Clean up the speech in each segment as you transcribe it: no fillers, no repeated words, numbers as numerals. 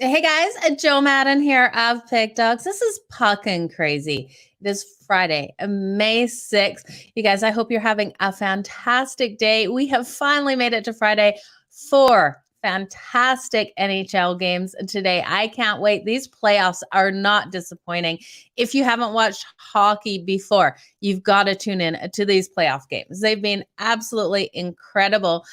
Hey guys, Joe Madden here of Pick Dogs. This is Puckin Crazy. It is Friday, May 6th. You guys, I hope you're having a fantastic day. We have finally made it to Friday. 4 fantastic NHL games today. I can't wait. These playoffs are not disappointing. If you haven't watched hockey before, you've got to tune in to these playoff games. They've been absolutely incredible.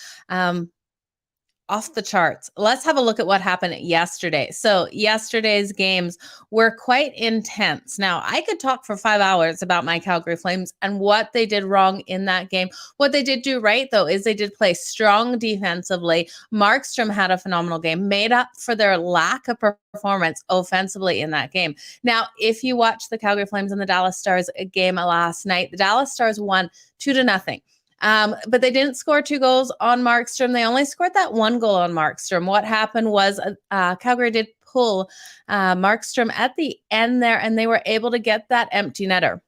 Off the charts. Let's have a look at what happened yesterday. So yesterday's games were quite intense. Now, I could talk for 5 hours about my Calgary Flames and what they did wrong in that game. What they did do right, though, is they did play strong defensively. Markstrom had a phenomenal game, made up for their lack of performance offensively in that game. Now, if you watch the Calgary Flames and the Dallas Stars game last night, the Dallas Stars won 2-0. But they didn't score 2 goals on Markstrom. They only scored that 1 goal on Markstrom. What happened was Calgary did pull Markstrom at the end there, and they were able to get that empty netter,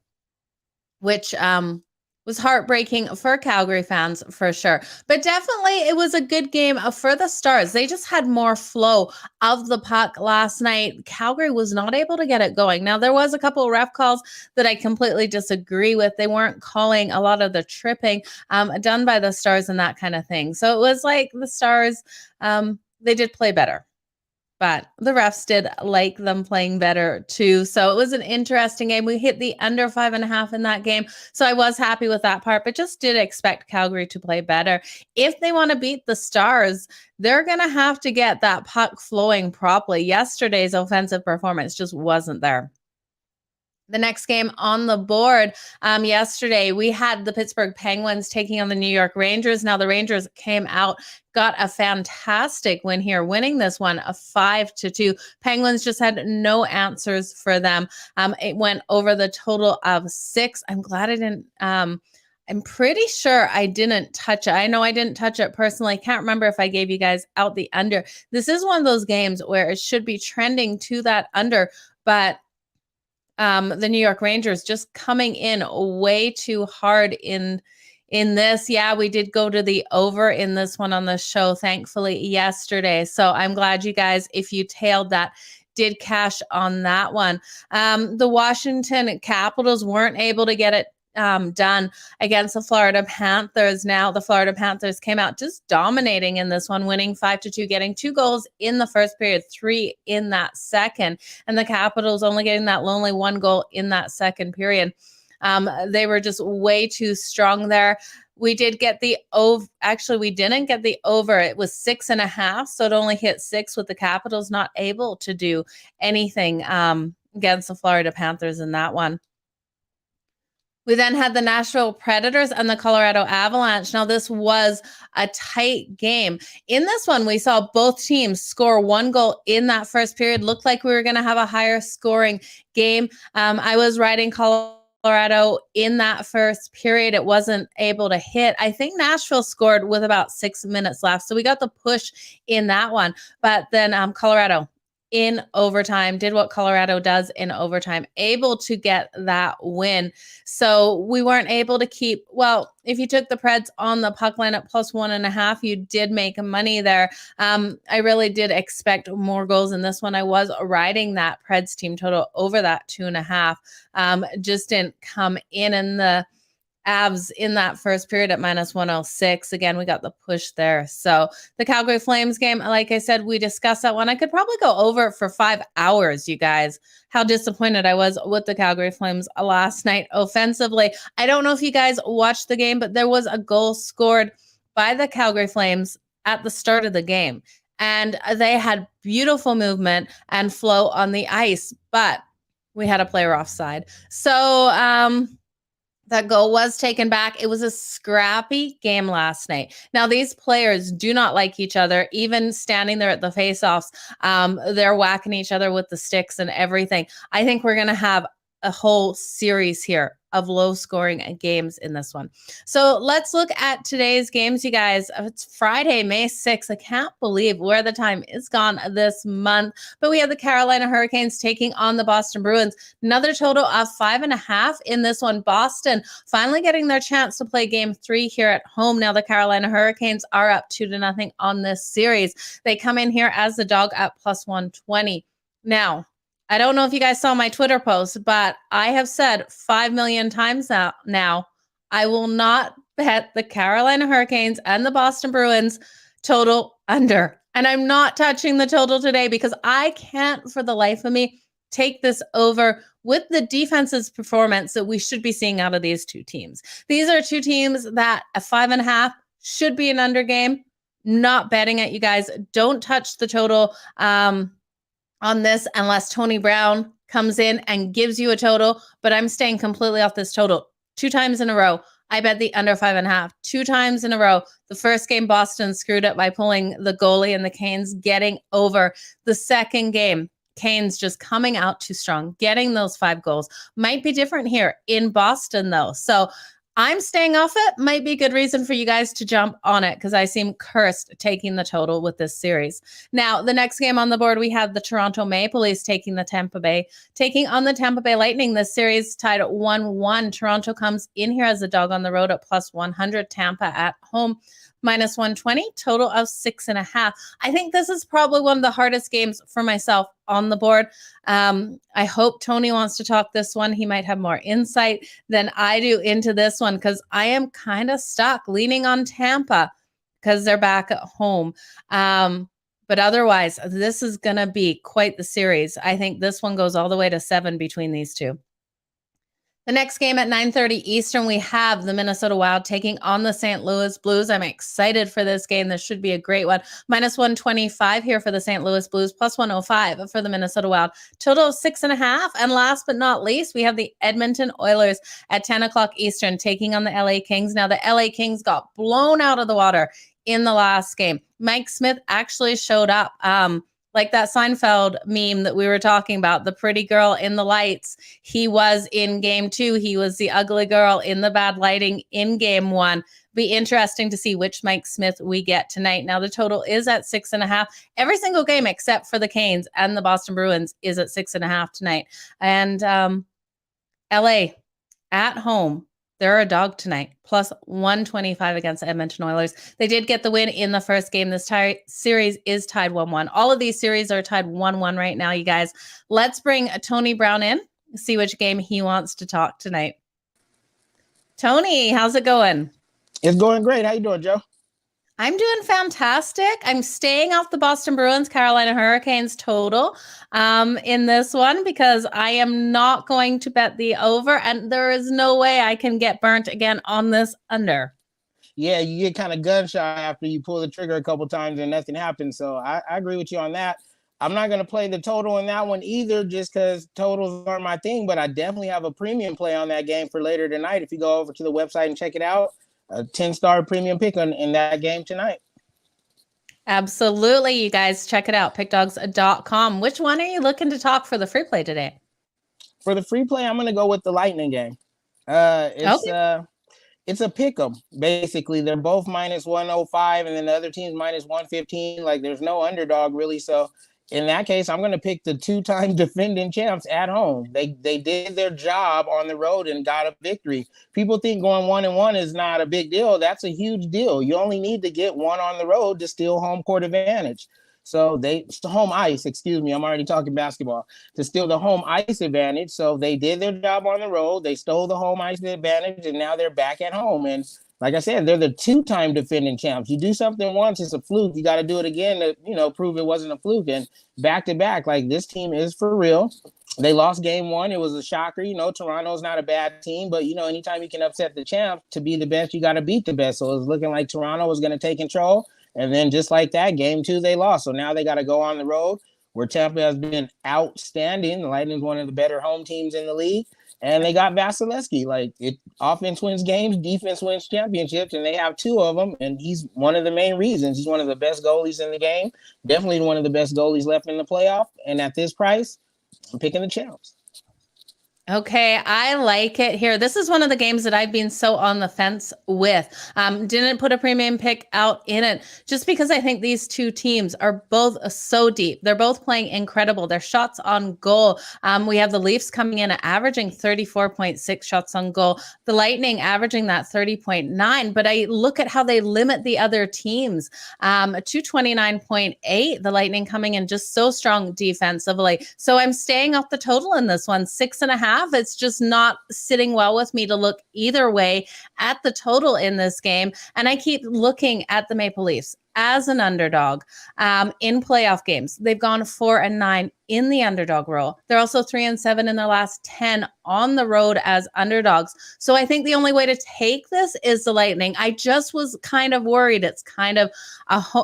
which was heartbreaking for Calgary fans for sure. But definitely it was a good game for the Stars. They just had more flow of the puck last night. Calgary was not able to get it going. Now, there was a couple of ref calls that I completely disagree with. They weren't calling a lot of the tripping done by the Stars and that kind of thing. So it was like the Stars, they did play better. But the refs did like them playing better too. So it was an interesting game. We hit the under 5.5 in that game. So I was happy with that part, but just did expect Calgary to play better. If they want to beat the Stars, they're going to have to get that puck flowing properly. Yesterday's offensive performance just wasn't there. The next game on the board yesterday, we had the Pittsburgh Penguins taking on the New York Rangers. Now, the Rangers came out, got a fantastic win here, winning this one a 5-2. Penguins just had no answers for them. It went over the total of 6. I'm glad I didn't. I'm pretty sure I didn't touch it. I know I didn't touch it personally. Can't remember if I gave you guys out the under. This is one of those games where it should be trending to that under, but the New York Rangers just coming in way too hard in this. Yeah, we did go to the over in this one on the show, thankfully, yesterday. So I'm glad you guys, if you tailed that, did cash on that one. The Washington Capitals weren't able to get it done against the Florida Panthers. Now the Florida Panthers came out just dominating in this one, winning 5-2, getting 2 goals in the first period, 3 in that second, and the Capitals only getting that lonely 1 goal in that second period. They were just way too strong there. We did get the over. Actually, we didn't get the over. It was 6.5, so it only hit 6 with the Capitals not able to do anything against the Florida Panthers in that one. We then had the Nashville Predators and the Colorado Avalanche. Now, this was a tight game. In this one, we saw both teams score 1 goal in that first period. Looked like we were going to have a higher scoring game. I was riding Colorado in that first period. It wasn't able to hit. I think Nashville scored with about 6 minutes left. So we got the push in that one. But then Colorado in overtime, did what Colorado does in overtime, able to get that win. So we weren't able to keep, well, if you took the Preds on the puck line at +1.5, you did make money there. I really did expect more goals in this one. I was riding that Preds team total over that 2.5. Just didn't come in the Avs in that first period at -106. Again, we got the push there. So the Calgary Flames game, like I said, we discussed that one. I could probably go over it for 5 hours, you guys. How disappointed I was with the Calgary Flames last night offensively. I don't know if you guys watched the game, but there was a goal scored by the Calgary Flames at the start of the game. And they had beautiful movement and flow on the ice, but we had a player offside. So, that goal was taken back. It was a scrappy game last night. Now, these players do not like each other, even standing there at the faceoffs. They're whacking each other with the sticks and everything. I think we're going to have a whole series here of low scoring games in this one. So let's look at today's games, you guys. It's Friday, May 6th. I can't believe where the time is gone this month. But we have the Carolina Hurricanes taking on the Boston Bruins. Another total of 5.5 in this one. Boston finally getting their chance to play game 3 here at home. Now the Carolina Hurricanes are up 2-0 on this series. They come in here as the dog at plus 120. Now, I don't know if you guys saw my Twitter post, but I have said 5 million times now, I will not bet the Carolina Hurricanes and the Boston Bruins total under. And I'm not touching the total today because I can't for the life of me take this over with the defense's performance that we should be seeing out of these two teams. These are two teams that a 5.5 should be an under game. Not betting it, you guys. Don't touch the total on this unless Tony Brown comes in and gives you a total, but I'm staying completely off this total. 2 times in a row, I bet the under 5.5. 2 times in a row. The first game, Boston screwed it by pulling the goalie and the Canes getting over. The second game, Canes just coming out too strong, getting those 5 goals. Might be different here in Boston, though. So I'm staying off it. Might be a good reason for you guys to jump on it because I seem cursed taking the total with this series. Now, the next game on the board, we have the Toronto Maple Leafs taking on the Tampa Bay Lightning. This series tied at 1-1. Toronto comes in here as a dog on the road at plus 100. Tampa at home minus 120, total of 6.5. I think this is probably one of the hardest games for myself on the board. I hope Tony wants to talk this one. He might have more insight than I do into this one because I am kind of stuck leaning on Tampa because they're back at home. But otherwise, this is going to be quite the series. I think this one goes all the way to 7 between these two. The next game at 9:30 Eastern, we have the Minnesota Wild taking on the St. Louis Blues. I'm excited for this game. This should be a great one. Minus 125 here for the St. Louis Blues, plus 105 for the Minnesota Wild. Total of 6.5. And last but not least, we have the Edmonton Oilers at 10 o'clock Eastern taking on the LA Kings. Now, the LA Kings got blown out of the water in the last game. Mike Smith actually showed up. Like that Seinfeld meme that we were talking about, the pretty girl in the lights. He was in game 2. He was the ugly girl in the bad lighting in game 1. Be interesting to see which Mike Smith we get tonight. Now the total is at 6.5. Every single game except for the Canes and the Boston Bruins is at 6.5 tonight. And LA at home. They're a dog tonight, plus 125 against the Edmonton Oilers. They did get the win in the first game. This series is tied 1-1. All of these series are tied 1-1 right now, you guys. Let's bring Tony Brown in, see which game he wants to talk tonight. Tony, how's it going? It's going great. How you doing, Joe? I'm doing fantastic. I'm staying off the Boston Bruins, Carolina Hurricanes total in this one because I am not going to bet the over, and there is no way I can get burnt again on this under. Yeah, you get kind of gun shy after you pull the trigger a couple times and nothing happens. So I agree with you on that. I'm not going to play the total in that one either just because totals aren't my thing, but I definitely have a premium play on that game for later tonight. If you go over to the website and check it out, a 10-star premium pick in that game tonight. Absolutely. You guys check it out, pickdogs.com. Which one are you looking to talk for the free play today? For the free play, I'm going to go with the Lightning game. It's a pick 'em. Basically, they're both minus 105 and then the other team's minus 115. Like there's no underdog really. So in that case, I'm going to pick the 2-time defending champs at home. They did their job on the road and got a victory. People think going 1-1 is not a big deal. That's a huge deal. You only need to get one on the road to steal home court advantage. So home ice, excuse me. I'm already talking basketball. To steal the home ice advantage. So they did their job on the road. They stole the home ice advantage and now they're back at home. And like I said, they're the 2-time defending champs. You do something once, it's a fluke. You got to do it again to, prove it wasn't a fluke. And back to back, like this team is for real. They lost game 1. It was a shocker. Toronto's not a bad team, but anytime you can upset the champ, to be the best, you got to beat the best. So it was looking like Toronto was going to take control. And then just like that, game 2, they lost. So now they got to go on the road where Tampa has been outstanding. The Lightning's one of the better home teams in the league. And they got Vasilevsky. Offense wins games, defense wins championships, and they have 2 of them. And he's one of the main reasons. He's one of the best goalies in the game. Definitely one of the best goalies left in the playoff. And at this price, I'm picking the champs. Okay, I like it here. This is one of the games that I've been so on the fence with. Didn't put a premium pick out in it just because I think these two teams are both so deep. They're both playing incredible. Their shots on goal. We have the Leafs coming in at averaging 34.6 shots on goal. The Lightning averaging that 30.9. But I look at how they limit the other teams to 29.8. The Lightning coming in just so strong defensively. So I'm staying off the total in this one, 6.5. It's just not sitting well with me to look either way at the total in this game. And I keep looking at the Maple Leafs as an underdog in playoff games. They've gone 4-9 in the underdog role. They're also 3-7 in their last 10 on the road as underdogs. So I think the only way to take this is the Lightning. I just was kind of worried. It's kind of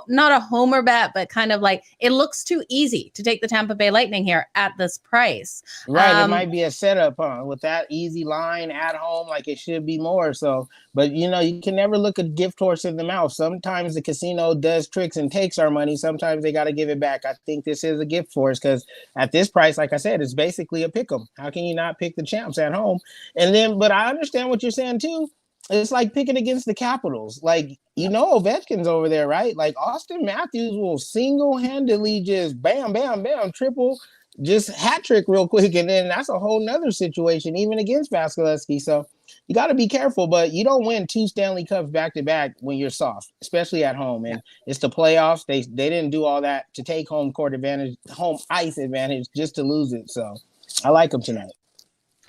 not a homer bet, but kind of like it looks too easy to take the Tampa Bay Lightning here at this price. Right. It might be a setup, huh? With that easy line at home, like it should be more. So, but you can never look a gift horse in the mouth. Sometimes the casino does tricks and takes our money. Sometimes they got to give it back. I think this is a gift horse because at this price, like I said, it's basically a pick 'em. How can you not pick the champs at home? And then, but I understand what you're saying too. It's like picking against the Capitals. Like, Ovechkin's over there, right? Like Austin Matthews will single-handedly just bam, bam, bam, triple, just hat trick real quick. And then that's a whole nother situation, even against Vasilevsky. So you got to be careful, but you don't win 2 Stanley Cups back to back when you're soft, especially at home. And it's the playoffs. They didn't do all that to take home court advantage, home ice advantage, just to lose it. So I like them tonight.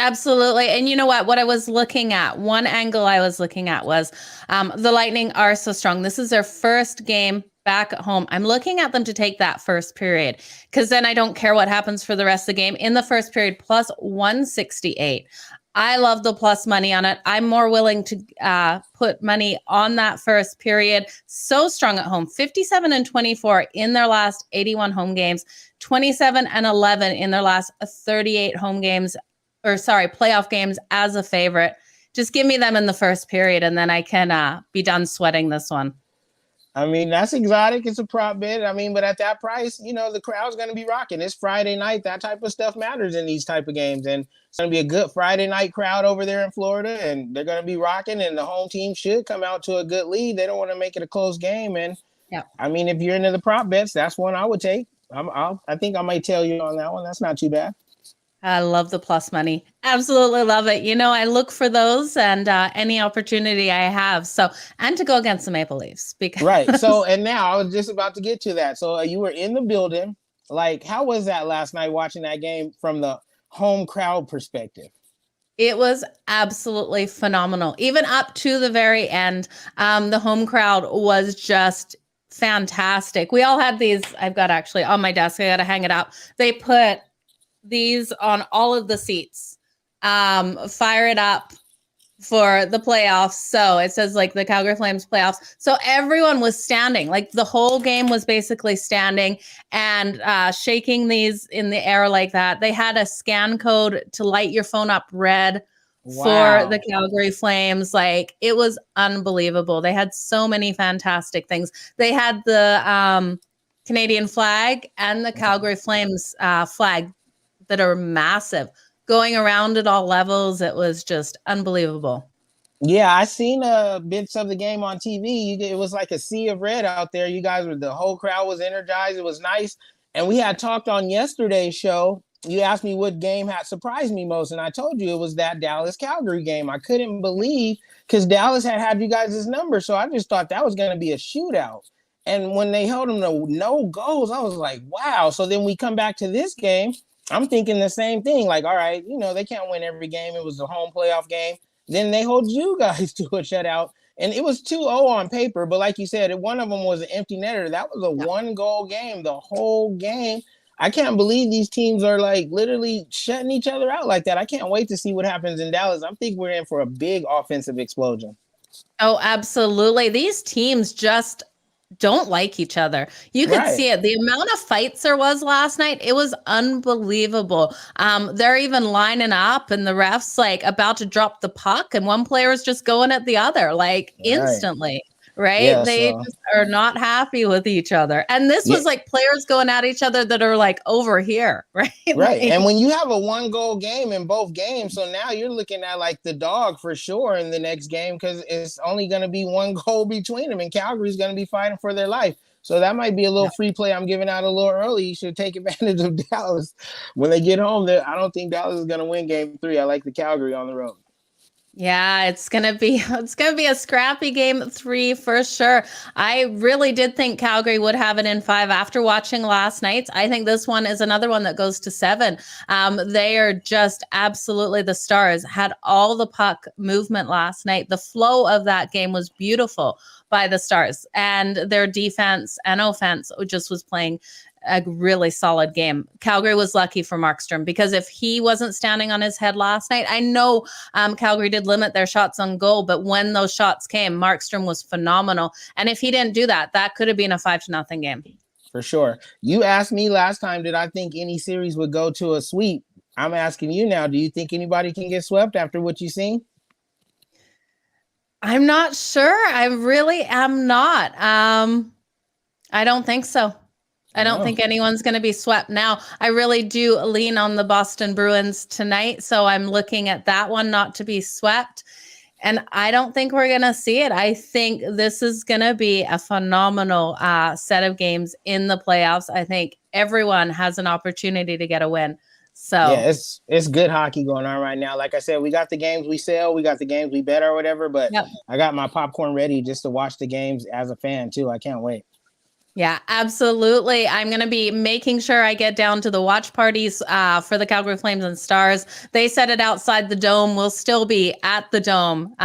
Absolutely. And you know what I was looking at, one angle I was looking at was the Lightning are so strong. This is their first game back at home. I'm looking at them to take that first period because then I don't care what happens for the rest of the game. In the first period, plus 168. I love the plus money on it. I'm more willing to put money on that first period. So strong at home, 57-24 in their last 81 home games, 27-11 in their last 38 home games. Playoff games as a favorite. Just give me them in the first period, and then I can be done sweating this one. I mean, that's exotic. It's a prop bet. I mean, but at that price, the crowd's going to be rocking. It's Friday night. That type of stuff matters in these type of games. And it's going to be a good Friday night crowd over there in Florida, and they're going to be rocking, and the home team should come out to a good lead. They don't want to make it a close game. And, I mean, if you're into the prop bets, that's one I would take. I think I might tell you on that one. That's not too bad. I love the plus money. Absolutely love it. I look for those and any opportunity I have. So, and to go against the Maple Leafs. Right. So, and now I was just about to get to that. So you were in the building. Like, how was that last night watching that game from the home crowd perspective? It was absolutely phenomenal. Even up to the very end, the home crowd was just fantastic. We all had these, I've got actually on my desk, I got to hang it up. They put these on all of the seats, fire it up for the playoffs. So it says like the Calgary Flames playoffs. So everyone was standing, like the whole game was basically standing and shaking these in the air like that. They had a scan code to light your phone up red for the Calgary Flames. Like it was unbelievable. They had so many fantastic things. They had the Canadian flag and the Calgary Flames flag that are massive going around at all levels. It was just unbelievable. Yeah, I seen bits of the game on TV. It was like a sea of red out there. The whole crowd was energized. It was nice. And we had talked on yesterday's show. You asked me what game had surprised me most, and I told you it was that Dallas-Calgary game. I couldn't believe because Dallas had you guys' number, so I just thought that was going to be a shootout. And when they held them to no goals, I was like, wow. So then we come back to this game. I'm thinking the same thing. Like, all right, they can't win every game. It was a home playoff game. Then they hold you guys to a shutout. And it was 2-0 on paper. But like you said, one of them was an empty netter. That was a 1-goal game, the whole game. I can't believe these teams are like literally shutting each other out like that. I can't wait to see what happens in Dallas. I think we're in for a big offensive explosion. Oh, absolutely. These teams just don't like each other. You could see it. The amount of fights there was last night, it was unbelievable. They're even lining up and the ref's like about to drop the puck and one player is just going at the other like instantly. right? Yeah, They so just are not happy with each other. And this yeah, was like players going at each other that are like over here, right? right. Like, And when you have a 1 goal game in both games, so now you're looking at like the dog for sure in the next game because it's only going to be 1 goal between them, and Calgary's going to be fighting for their life. So that might be a little free play I'm giving out a little early. You should take advantage of Dallas when they get home. I don't think Dallas is going to win game 3. I like the Calgary on the road. yeah, it's gonna be a scrappy game 3 for sure. I really did think Calgary would have it in 5 after watching last night's. I think this one is another one that goes to 7. They are just absolutely the Stars. Had all the puck movement last night. The flow of that game was beautiful by the Stars, and their defense and offense just was playing a really solid game. Calgary was lucky for Markstrom because if he wasn't standing on his head last night, I know Calgary did limit their shots on goal, but when those shots came, Markstrom was phenomenal. And if he didn't do that, that could have been a 5-0 game. For sure. You asked me last time, did I think any series would go to a sweep? I'm asking you now, do you think anybody can get swept after what you've seen? I'm not sure. I really am not. I don't think so. I don't think anyone's going to be swept. Now, I really do lean on the Boston Bruins tonight, so I'm looking at that one not to be swept. And I don't think we're going to see it. I think this is going to be a phenomenal set of games in the playoffs. I think everyone has an opportunity to get a win. So yeah, it's good hockey going on right now. Like I said, we got the games we sell, we got the games we bet or whatever, but yep. I got my popcorn ready just to watch the games as a fan too. I can't wait. Yeah, absolutely. I'm going to be making sure I get down to the watch parties for the Calgary Flames and Stars. They set it outside the Dome. We'll still be at the Dome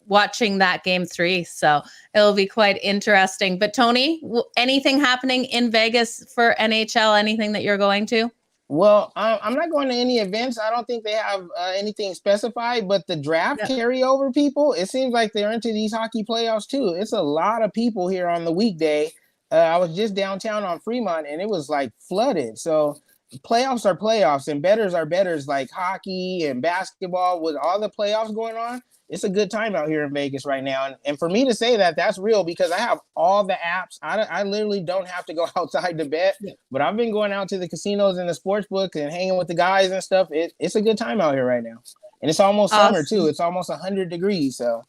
watching that game 3. So it'll be quite interesting. But Tony, anything happening in Vegas for NHL? Anything that you're going to? Well, I'm not going to any events. I don't think they have anything specified, but the draft carryover people, it seems like they're into these hockey playoffs too. It's a lot of people here on the weekday. I was just downtown on Fremont and it was like flooded. So playoffs are playoffs and bettors are bettors, like hockey and basketball with all the playoffs going on. It's a good time out here in Vegas right now. And for me to say that, that's real because I have all the apps. I literally don't have to go outside to bet, but I've been going out to the casinos and the sports book and hanging with the guys and stuff. It's a good time out here right now. And it's almost summer too. It's almost 100 degrees. So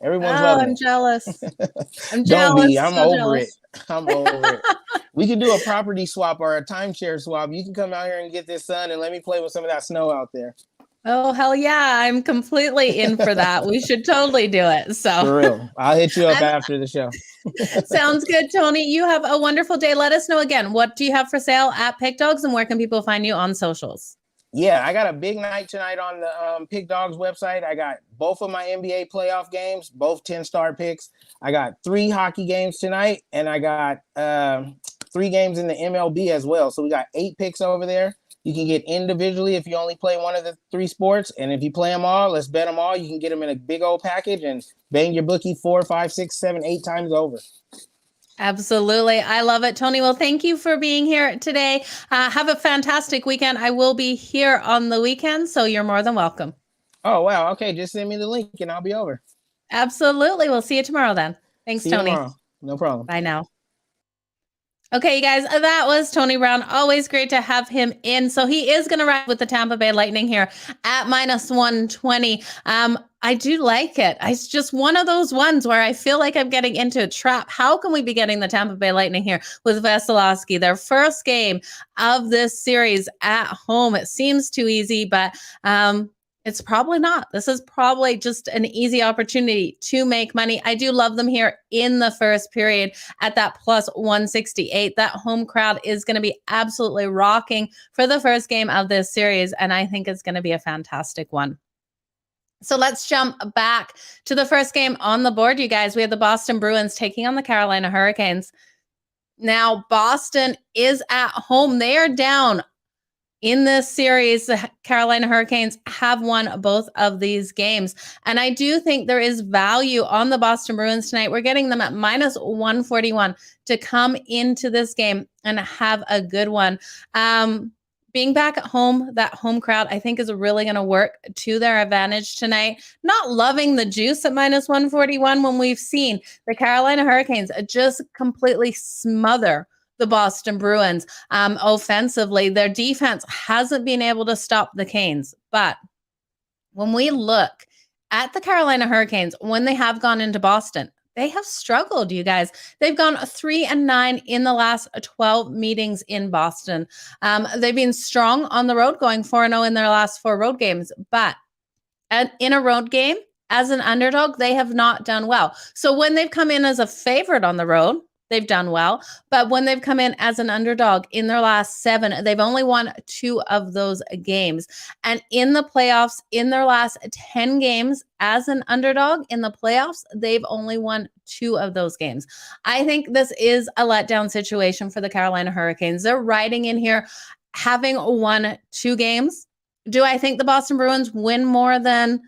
everyone's loving I'm it. jealous. I'm Don't jealous. be. I'm so over jealous. it. I'm over it. We can do a property swap or a timeshare swap. You can come out here and get this sun and let me play with some of that snow out there. Oh, hell yeah. I'm completely in for that. We should totally do it. So for real. I'll hit you up after the show. Sounds good, Tony. You have a wonderful day. Let us know again. What do you have for sale at Pick Dogs and where can people find you on socials? Yeah, I got a big night tonight on the Pick Dogs website. I got both of my NBA playoff games, both 10-star picks. I got 3 hockey games tonight, and I got 3 games in the MLB as well. So we got 8 picks over there. You can get individually if you only play one of the 3 sports. And if you play them all, let's bet them all. You can get them in a big old package and bang your bookie 4, 5, 6, 7, 8 times over. Absolutely. I love it. Tony, well, thank you for being here today. Have a fantastic weekend. I will be here on the weekend, so you're more than welcome. Oh, wow. Okay. Just send me the link and I'll be over. Absolutely. We'll see you tomorrow then. Thanks, see Tony. You tomorrow. No problem. Bye now. Okay, you guys, that was Tony Brown. Always great to have him in. So he is going to ride with the Tampa Bay Lightning here at -120. I do like it. It's just one of those ones where I feel like I'm getting into a trap. How can we be getting the Tampa Bay Lightning here with Vasilevsky, their first game of this series at home? It seems too easy, but it's probably not. This is probably just an easy opportunity to make money. I do love them here in the first period at that +168. That home crowd is going to be absolutely rocking for the first game of this series, and I think it's going to be a fantastic one. So let's jump back to the first game on the board, you guys. We have the Boston Bruins taking on the Carolina Hurricanes. Now, Boston is at home. They are down in this series. The Carolina Hurricanes have won both of these games. And I do think there is value on the Boston Bruins tonight. We're getting them at -141 to come into this game and have a good one. being back at home, that home crowd, I think is really going to work to their advantage tonight. Not loving the juice at minus 141 when we've seen the Carolina Hurricanes just completely smother the Boston Bruins offensively. Their defense hasn't been able to stop the Canes. But when we look at the Carolina Hurricanes, when they have gone into Boston, they have struggled, you guys. They've gone 3-9 in the last 12 meetings in Boston. They've been strong on the road, going 4-0 in their last 4 road games. But in a road game, as an underdog, they have not done well. So when they've come in as a favorite on the road, they've done well. But when they've come in as an underdog in their last 7, they've only won 2 of those games. And in the playoffs, in their last 10 games as an underdog in the playoffs, they've only won 2 of those games. I think this is a letdown situation for the Carolina Hurricanes. They're riding in here having won 2 games. Do I think the Boston Bruins win more than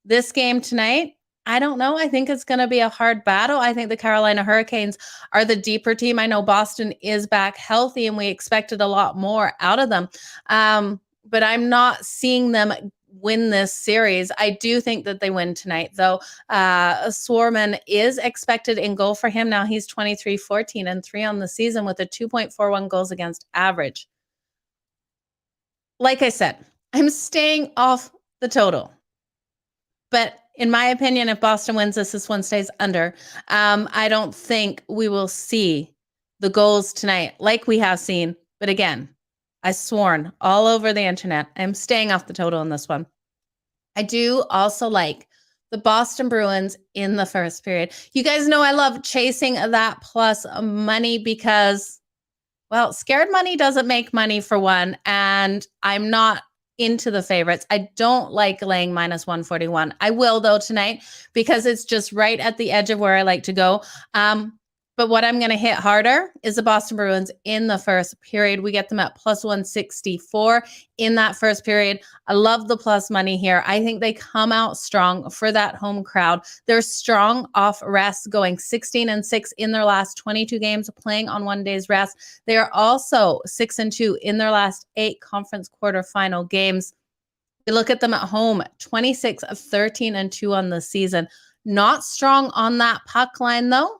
this game tonight? I don't know. I think it's going to be a hard battle. I think the Carolina Hurricanes are the deeper team. I know Boston is back healthy and we expected a lot more out of them. But I'm not seeing them win this series. I do think that they win tonight, though. Swarman is expected in goal for him. Now he's 23-14-3 on the season with a 2.41 goals against average. Like I said, I'm staying off the total. But in my opinion, if Boston wins this one stays under. I don't think we will see the goals tonight like we have seen. But again, I sworn all over the internet, I'm staying off the total in this one. I do also like the Boston Bruins in the first period. You guys know I love chasing that plus money because, well, scared money doesn't make money for one. And I'm not into the favorites. I don't like laying minus 141. I will though tonight because it's just right at the edge of where I like to go. But what I'm going to hit harder is the Boston Bruins in the first period. We get them at plus 164 in that first period. I love the plus money here. I think they come out strong for that home crowd. They're strong off rest, going 16-6 in their last 22 games, playing on 1 day's rest. They are also 6-2 in their last 8 conference quarterfinal games. We look at them at home, 26-13-2 on the season. Not strong on that puck line, though.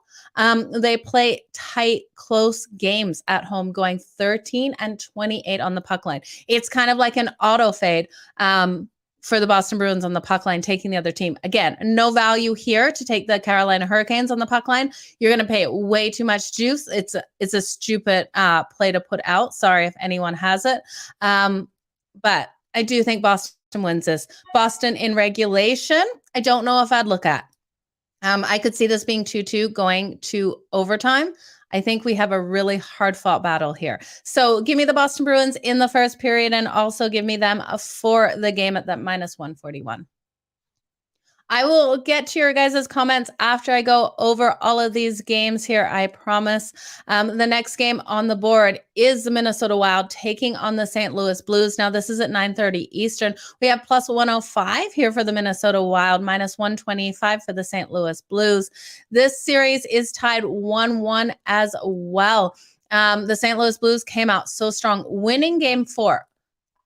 They play tight, close games at home, going 13-28 on the puck line. It's kind of like an auto fade for the Boston Bruins on the puck line, taking the other team. Again, no value here to take the Carolina Hurricanes on the puck line. You're going to pay way too much juice. It's a stupid play to put out. Sorry if anyone has it. But I do think Boston wins this. Boston in regulation, I don't know if I'd look at. I could see this being 2-2 going to overtime. I think we have a really hard-fought battle here. So give me the Boston Bruins in the first period and also give me them for the game at that minus 141. I will get to your guys' comments after I go over all of these games here, I promise. The next game on the board is the Minnesota Wild taking on the St. Louis Blues. Now, this is at 9:30 Eastern. We have plus 105 here for the Minnesota Wild, minus 125 for the St. Louis Blues. This series is tied 1-1 as well. The St. Louis Blues came out so strong, winning game 4.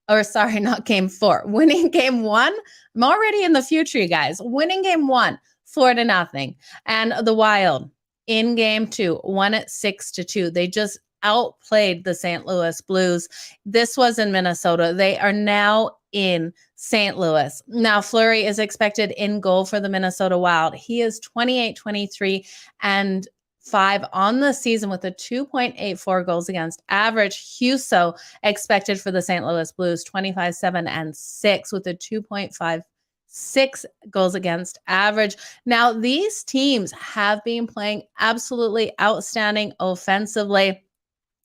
Or sorry, not game 4. Winning game 1. I'm already in the future, you guys. Winning game 1, 4-0. And the Wild in game 2, won it 6-2. They just outplayed the St. Louis Blues. This was in Minnesota. They are now in St. Louis. Now, Fleury is expected in goal for the Minnesota Wild. He is 28-23 and 5 on the season with a 2.84 goals against average. Husso expected for the St. Louis Blues, 25-7-6 with a 2.56 goals against average. Now, these teams have been playing absolutely outstanding offensively.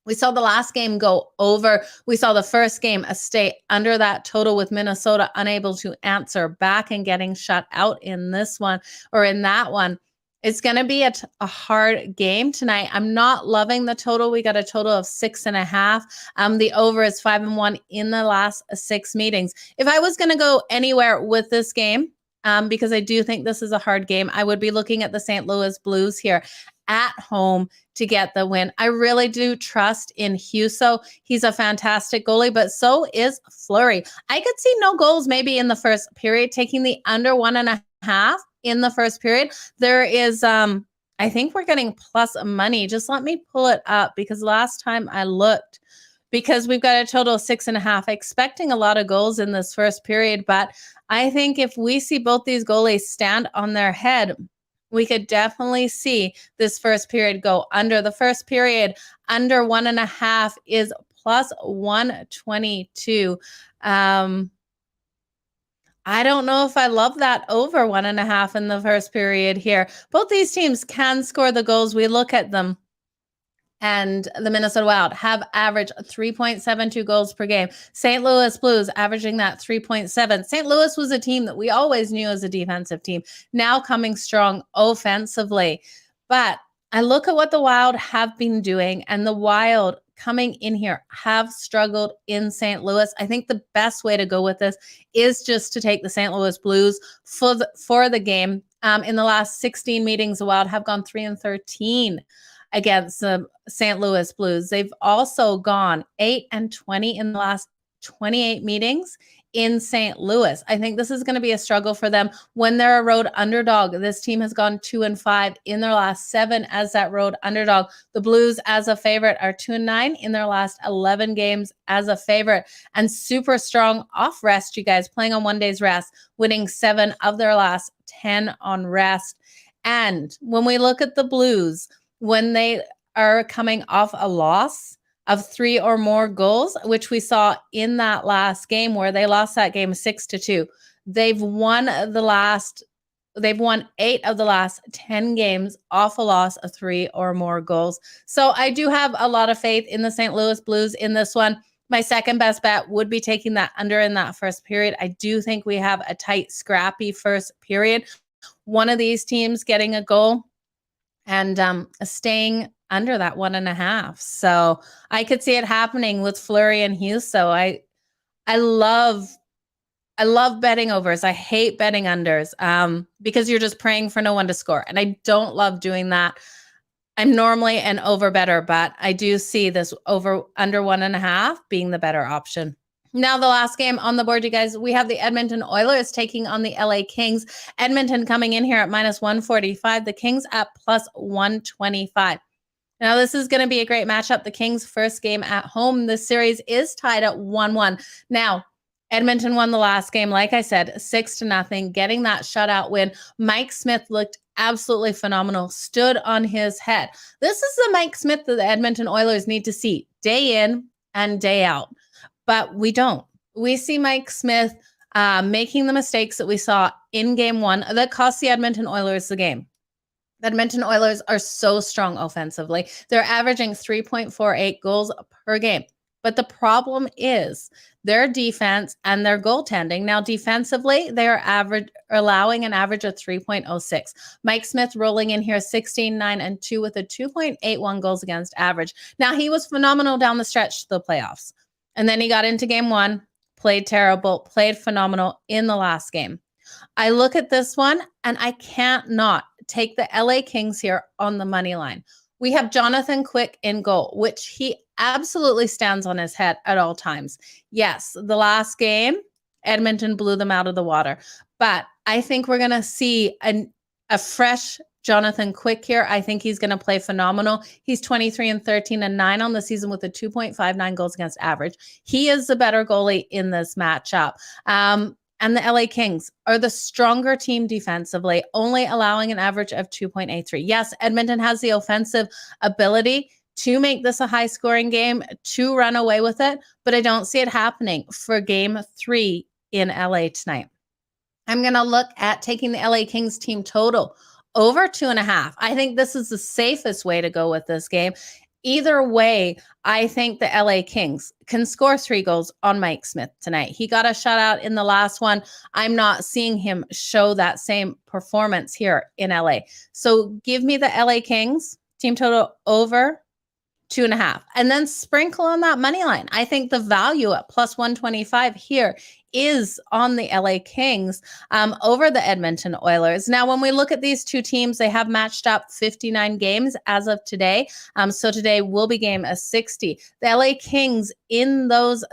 We saw the last game go over. We saw the first game stay under that total with Minnesota unable to answer back and getting shut out in this one or in that one. It's going to be a hard game tonight. I'm not loving the total. We got a total of 6.5. The over is 5-1 in the last 6 meetings. If I was going to go anywhere with this game, because I do think this is a hard game, I would be looking at the St. Louis Blues here. at home to get the win. I really do trust in Husso. He's a fantastic goalie, but so is Fleury. I could see no goals maybe in the first period, taking the under 1.5 in the first period. There is, I think we're getting plus money. Just let me pull it up because last time I looked, because we've got a total of 6.5, expecting a lot of goals in this first period. But I think if we see both these goalies stand on their head, we could definitely see this first period go under. The first period under 1.5 is plus 122. I don't know if I love that over 1.5 in the first period here. Both these teams can score the goals. We look at them, and the Minnesota Wild have averaged 3.72 goals per game. St. Louis Blues averaging that 3.7. St. Louis was a team that we always knew as a defensive team, now coming strong offensively. But I look at what the Wild have been doing, and the Wild coming in here have struggled in St. Louis. I think the best way to go with this is just to take the St. Louis Blues for the game. In the last 16 meetings, the Wild have gone 3-13 against the St. Louis Blues. They've also gone 8-20 in the last 28 meetings in St. Louis. I think this is going to be a struggle for them when they're a road underdog. This team has gone 2-5 in their last 7 as that road underdog. The Blues, as a favorite, are 2-9 in their last 11 games as a favorite, and super strong off rest, you guys, playing on 1 day's rest, winning 7 of their last 10 on rest. And when we look at the Blues, when they are coming off a loss of 3 or more goals, which we saw in that last game where they lost that game 6-2. They've won 8 of the last 10 games off a loss of 3 or more goals. So I do have a lot of faith in the St. Louis Blues in this one. My second best bet would be taking that under in that first period. I do think we have a tight, scrappy first period. One of these teams getting a goal and staying under that 1.5. So I could see it happening with Fleury and Hughes. So I love betting overs. I hate betting unders because you're just praying for no one to score. And I don't love doing that. I'm normally an over better, but I do see this over under 1.5 being the better option. Now, the last game on the board, you guys, we have the Edmonton Oilers taking on the LA Kings. Edmonton coming in here at minus 145. The Kings at plus 125. Now, this is going to be a great matchup. The Kings' first game at home. This series is tied at 1-1. Now, Edmonton won the last game, like I said, 6-0, getting that shutout win. Mike Smith looked absolutely phenomenal, stood on his head. This is the Mike Smith that the Edmonton Oilers need to see day in and day out. But we don't. We see Mike Smith making the mistakes that we saw in game 1 that cost the Edmonton Oilers the game. The Edmonton Oilers are so strong offensively. They're averaging 3.48 goals per game. But the problem is their defense and their goaltending. Now, defensively, they are allowing an average of 3.06. Mike Smith rolling in here 16-9-2 with a 2.81 goals against average. Now, he was phenomenal down the stretch to the playoffs. And then he got into game 1, played terrible, played phenomenal in the last game. I look at this one and I can't not take the LA Kings here on the money line. We have Jonathan Quick in goal, which he absolutely stands on his head at all times. Yes, the last game, Edmonton blew them out of the water. But I think we're going to see a fresh Jonathan Quick here. I think he's going to play phenomenal. He's 23-13-9 on the season with a 2.59 goals against average. He is the better goalie in this matchup. And the LA Kings are the stronger team defensively, only allowing an average of 2.83. Yes, Edmonton has the offensive ability to make this a high-scoring game, to run away with it, but I don't see it happening for game 3 in LA tonight. I'm going to look at taking the LA Kings team total over 2.5. I think this is the safest way to go with this game. Either way, I think the LA Kings can score 3 goals on Mike Smith tonight. He got a shutout in the last one. I'm not seeing him show that same performance here in LA. So give me the LA Kings team total over 2.5. And then sprinkle on that money line. I think the value at plus 125 here is on the LA Kings over the Edmonton Oilers. Now, when we look at these two teams, they have matched up 59 games as of today. So today will be game 60. The LA Kings in those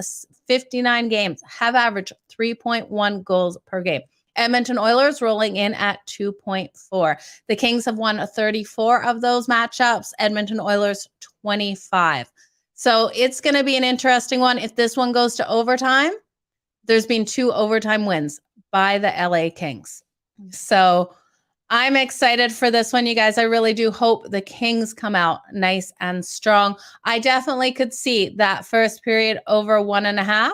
59 games have averaged 3.1 goals per game. Edmonton Oilers rolling in at 2.4. The Kings have won 34 of those matchups. Edmonton Oilers 25. So it's going to be an interesting one. If this one goes to overtime, there's been 2 overtime wins by the LA Kings. So I'm excited for this one, you guys. I really do hope the Kings come out nice and strong. I definitely could see that first period over 1.5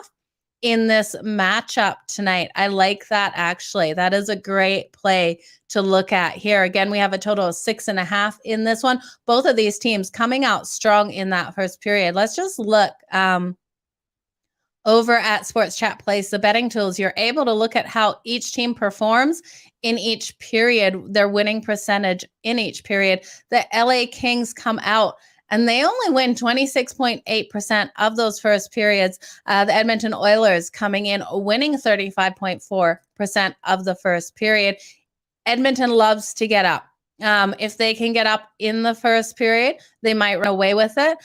in this matchup tonight. I like that, actually. That is a great play to look at here. Again, we have a total of 6.5 in this one. Both of these teams coming out strong in that first period. Let's just look over at Sports Chat Place, the betting tools. You're able to look at how each team performs in each period, their winning percentage in each period. The LA Kings come out and they only win 26.8% of those first periods. The Edmonton Oilers coming in, winning 35.4% of the first period. Edmonton loves to get up. If they can get up in the first period, they might run away with it.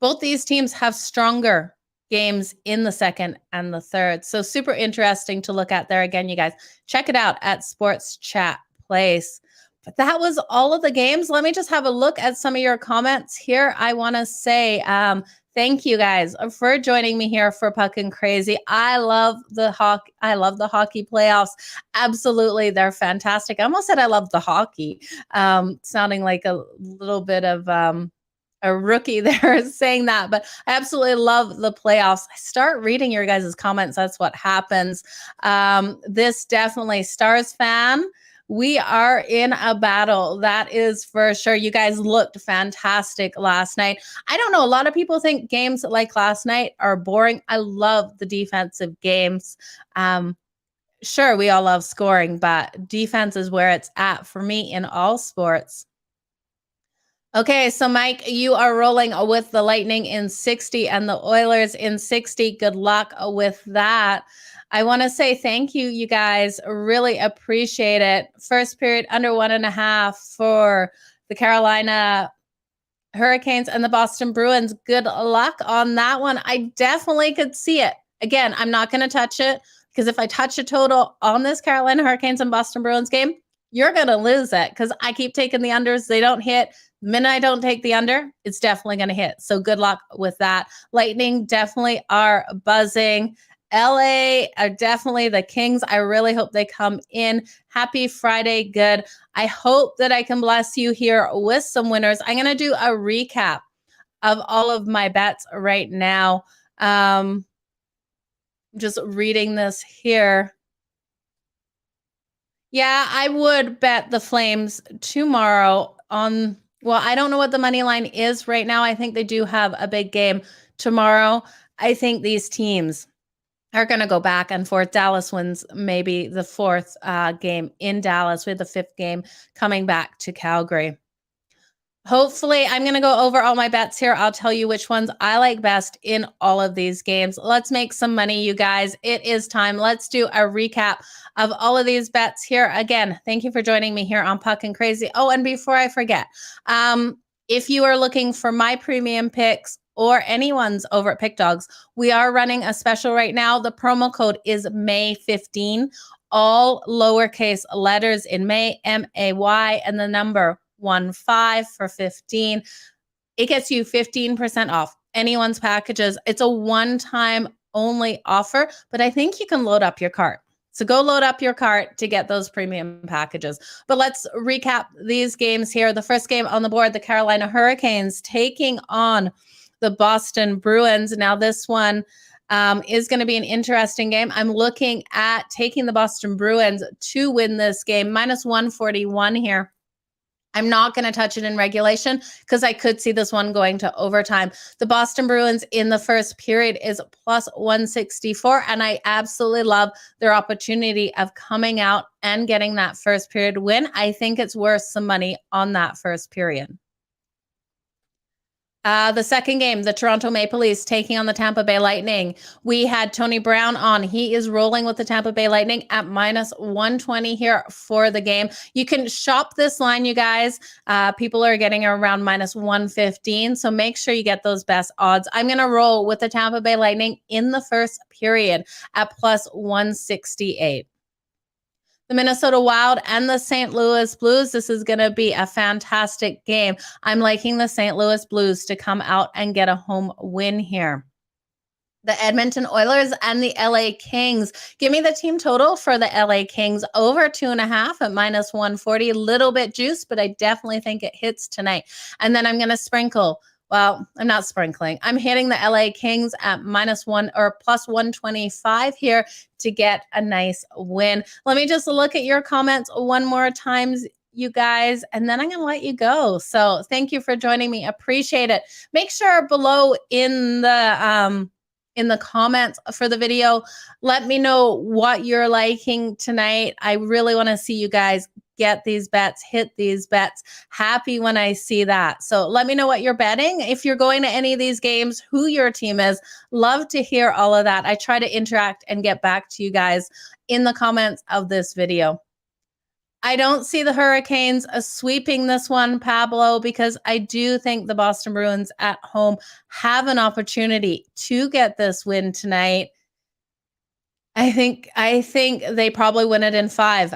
Both these teams have stronger games in the second and the third. So super interesting to look at there. Again, you guys, check it out at Sports Chat Place. But that was all of the games. Let me just have a look at some of your comments here. I want to say thank you guys for joining me here for Puckin Crazy. I love the hockey. I love the hockey playoffs. Absolutely, they're fantastic. I almost said I love the hockey, sounding like a little bit of a rookie there saying that, but I absolutely love the playoffs. I start reading your guys' comments. That's what happens. This definitely Stars fan. We are in a battle. That is for sure. You guys looked fantastic last night. I don't know. A lot of people think games like last night are boring. I love the defensive games. Sure, we all love scoring, but defense is where it's at for me in all sports. Okay, so Mike, you are rolling with the Lightning in 60 and the Oilers in 60. Good luck with that. I want to say thank you, you guys. Really appreciate it. First period under 1.5 for the Carolina Hurricanes and the Boston Bruins. Good luck on that one. I definitely could see it. Again, I'm not going to touch it because if I touch a total on this Carolina Hurricanes and Boston Bruins game, you're going to lose it because I keep taking the unders. They don't hit. The minute I don't take the under, it's definitely going to hit. So good luck with that. Lightning definitely are buzzing. LA are definitely the Kings. I really hope they come in. Happy Friday. Good. I hope that I can bless you here with some winners. I'm going to do a recap of all of my bets right now. Just reading this here. Yeah, I would bet the Flames tomorrow on, well, I don't know what the money line is right now. I think they do have a big game tomorrow. I think these teams are going to go back and forth. Dallas wins maybe the 4th game in Dallas. We have the 5th game coming back to Calgary. Hopefully, I'm going to go over all my bets here. I'll tell you which ones I like best in all of these games. Let's make some money, you guys. It is time. Let's do a recap of all of these bets here. Again, thank you for joining me here on Puckin Crazy. Oh, and before I forget, if you are looking for my premium picks or anyone's over at Pick Dogs, we are running a special right now. The promo code is May15, all lowercase letters in May, M-A-Y, and the number 15 for 15. It gets you 15% off anyone's packages. It's a one-time only offer, but I think you can load up your cart. So go load up your cart to get those premium packages. But let's recap these games here. The first game on the board, the Carolina Hurricanes taking on the Boston Bruins. Now this one is going to be an interesting game. I'm looking at taking the Boston Bruins to win this game, minus 141 here. I'm not going to touch it in regulation because I could see this one going to overtime. The Boston Bruins in the first period is plus 164, and I absolutely love their opportunity of coming out and getting that first period win. I think it's worth some money on that first period. The second game, the Toronto Maple Leafs taking on the Tampa Bay Lightning. We had Tony Brown on. He is rolling with the Tampa Bay Lightning at minus 120 here for the game. You can shop this line, you guys. People are getting around minus 115. So make sure you get those best odds. I'm going to roll with the Tampa Bay Lightning in the first period at plus 168. The Minnesota Wild and the St. Louis Blues. This is going to be a fantastic game. I'm liking the St. Louis Blues to come out and get a home win here. The Edmonton Oilers and the LA Kings. Give me the team total for the LA Kings over 2.5 at minus 140. A little bit juice, but I definitely think it hits tonight. And then I'm going to sprinkle. Well, I'm not sprinkling. I'm hitting the LA Kings at minus 1 or plus 125 here to get a nice win. Let me just look at your comments one more time, you guys, and then I'm going to let you go. So thank you for joining me. Appreciate it. Make sure below in the comments for the video, let me know what you're liking tonight. I really want to see you guys get these bets, hit these bets. Happy when I see that. So let me know what you're betting. If you're going to any of these games, who your team is. Love to hear all of that. I try to interact and get back to you guys in the comments of this video. I don't see the Hurricanes sweeping this one, Pablo, because I do think the Boston Bruins at home have an opportunity to get this win tonight. I think they probably win it in 5.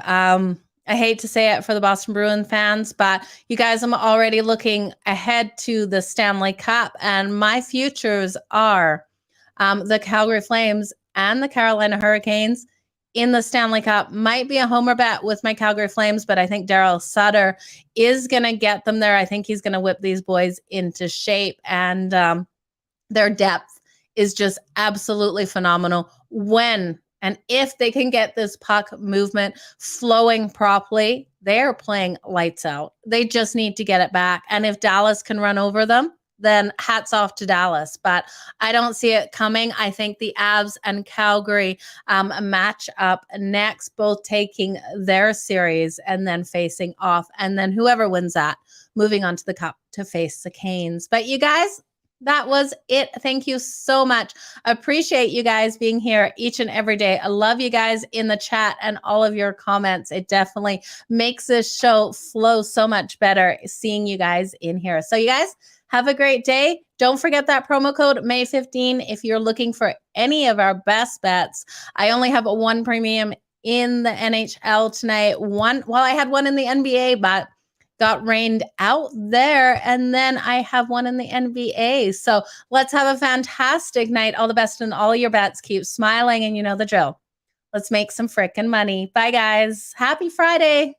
I hate to say it for the Boston Bruins fans, but you guys, I'm already looking ahead to the Stanley Cup, and my futures are the Calgary Flames and the Carolina Hurricanes in the Stanley Cup. Might be a homer bet with my Calgary Flames, but I think Daryl Sutter is going to get them there. I think he's going to whip these boys into shape, and their depth is just absolutely phenomenal when and if they can get this puck movement flowing properly. They're playing lights out. They just need to get it back. And if Dallas can run over them, then hats off to Dallas. But I don't see it coming. I think the Avs and Calgary match up next, both taking their series and then facing off. And then whoever wins that, moving on to the Cup to face the Canes. But you guys, that was it. Thank you so much. Appreciate you guys being here each and every day. I love you guys in the chat and all of your comments. It definitely makes this show flow so much better seeing you guys in here. So you guys have a great day. Don't forget that promo code May15 if you're looking for any of our best bets. I only have one premium in the NHL tonight. I had one in the NBA, but got rained out there. And then I have one in the NBA. So let's have a fantastic night. All the best in all your bets. Keep smiling, and you know the drill. Let's make some frickin' money. Bye, guys. Happy Friday.